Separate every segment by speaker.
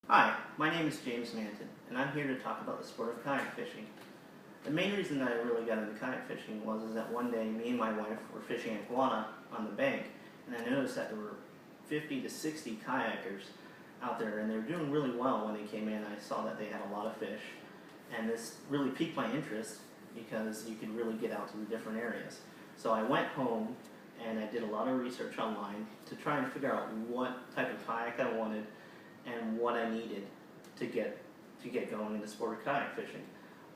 Speaker 1: Hi, my name is James Manton, and I'm here to talk about the sport of kayak fishing. The main reason that I really got into kayak fishing was that one day me and my wife were fishing iguana on the bank, and I noticed that there were 50 to 60 kayakers out there, and they were doing really well when they came in. I saw that they had a lot of fish, and this really piqued my interest because you could really get out to the different areas. So I went home and I did a lot of research online to try and figure out what type of kayak I wanted and what I needed to get going in the sport of kayak fishing.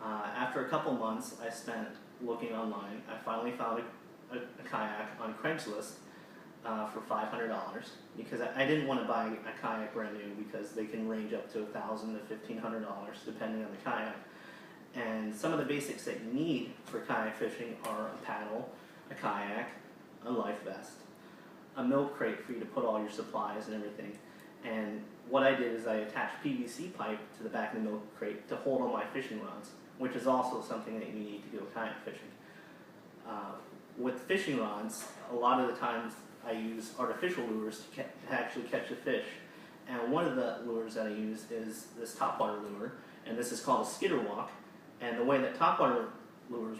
Speaker 1: After a couple months I spent looking online, I finally found a kayak on Craigslist for $500 because I didn't want to buy a kayak brand new because they can range up to $1,000 to $1,500 depending on the kayak. And some of the basics that you need for kayak fishing are a paddle, a kayak, a life vest, a milk crate for you to put all your supplies and everything. And what I did is I attached PVC pipe to the back of the milk crate to hold all my fishing rods, which is also something that you need to go kayak fishing. With fishing rods, a lot of the times I use artificial lures to actually catch a fish. And one of the lures that I use is this topwater lure, and this is called a skidder walk. And the way that topwater lures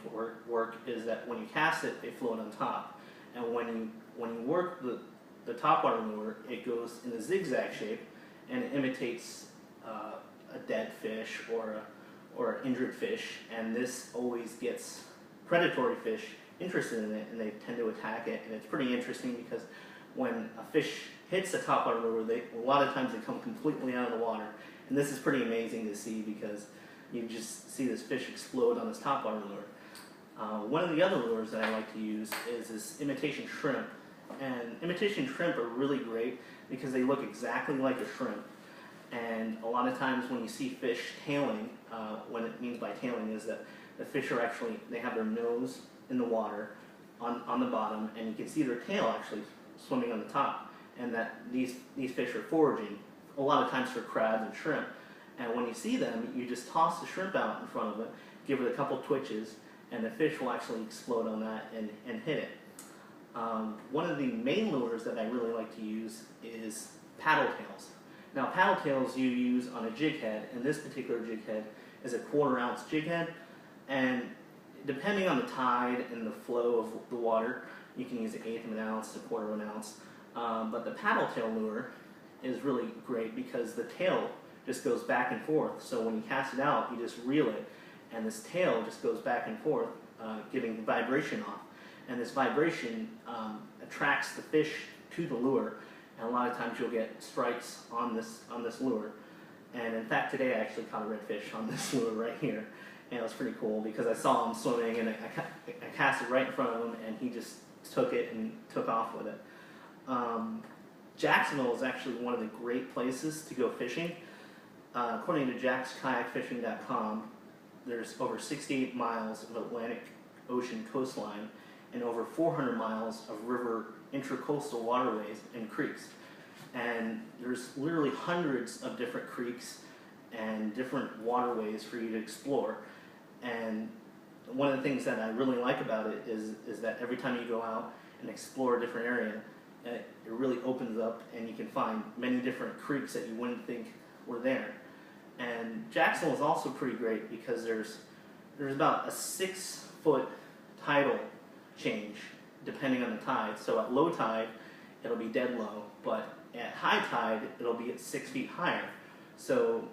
Speaker 1: work is that when you cast it, they float on top. And when you work the topwater lure, it goes in a zigzag shape and it imitates a dead fish or an injured fish, and this always gets predatory fish interested in it and they tend to attack it. And it's pretty interesting because when a fish hits the topwater lure, a lot of times they come completely out of the water, and this is pretty amazing to see because you just see this fish explode on this topwater lure. One of the other lures that I like to use is this imitation shrimp. And imitation shrimp are really great because they look exactly like a shrimp. And a lot of times when you see fish tailing, what it means by tailing is that the fish are actually, they have their nose in the water on the bottom, and you can see their tail actually swimming on the top. And that these fish are foraging, a lot of times for crabs and shrimp. And when you see them, you just toss the shrimp out in front of it, give it a couple twitches, and the fish will actually explode on that and hit it. One of the main lures that I really like to use is paddle tails. Now paddle tails you use on a jig head, and this particular jig head is a 1/4 ounce jig head, and depending on the tide and the flow of the water, you can use 1/8 of an ounce to 1/4 of an ounce. But the paddle tail lure is really great because the tail just goes back and forth, so when you cast it out, you just reel it, and this tail just goes back and forth, giving vibration off. And this vibration attracts the fish to the lure, and a lot of times you'll get strikes on this lure. And in fact, today I actually caught a redfish on this lure right here, and it was pretty cool because I saw him swimming, and I cast it right in front of him, and he just took it and took off with it. Jacksonville is actually one of the great places to go fishing. According to jackskayakfishing.com, there's over 68 miles of Atlantic Ocean coastline and over 400 miles of river intracoastal waterways and creeks. And there's literally hundreds of different creeks and different waterways for you to explore. And one of the things that I really like about it is that every time you go out and explore a different area, it really opens up and you can find many different creeks that you wouldn't think were there. And Jacksonville is also pretty great because there's about a 6-foot tidal change depending on the tide. So at low tide it'll be dead low, but at high tide it'll be at 6 feet higher. So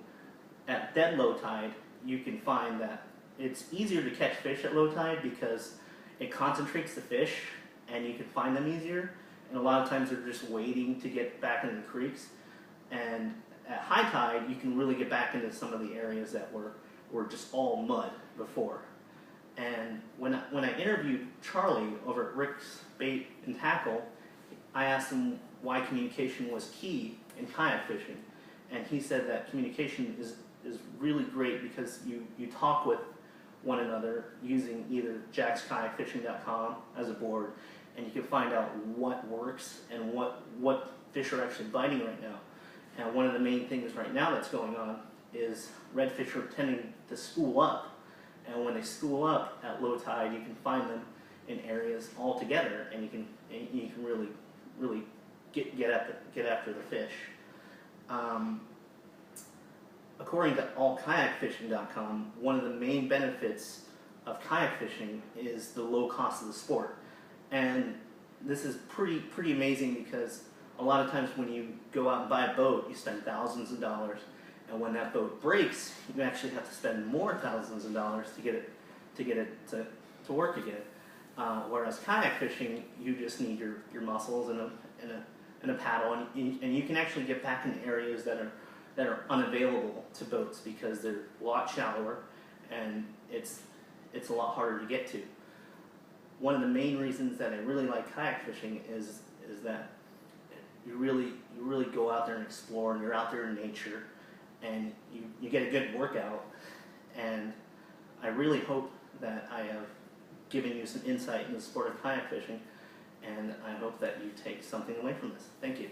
Speaker 1: at dead low tide you can find that it's easier to catch fish at low tide because it concentrates the fish and you can find them easier, and a lot of times they're just waiting to get back into the creeks. And at high tide you can really get back into some of the areas that were just all mud before. And when I interviewed Charlie over at Rick's Bait and Tackle, I asked him why communication was key in kayak fishing. And he said that communication is really great because you talk with one another using either jackskayakfishing.com as a board, and you can find out what works and what fish are actually biting right now. And one of the main things right now that's going on is redfish are tending to school up. And when they school up at low tide, you can find them in areas all together, and you can really get after the fish. according to allkayakfishing.com, one of the main benefits of kayak fishing is the low cost of the sport. And this is pretty amazing, because a lot of times when you go out and buy a boat, you spend thousands of dollars, and when that boat breaks, you actually have to spend more thousands of dollars to get it to work again. Whereas kayak fishing, you just need your muscles and a paddle, and you can actually get back in areas that are unavailable to boats, because they're a lot shallower and it's a lot harder to get to. One of the main reasons that I really like kayak fishing is that you really go out there and explore, and you're out there in nature, and you get a good workout. And I really hope that I have given you some insight in the sport of kayak fishing, and I hope that you take something away from this. Thank you.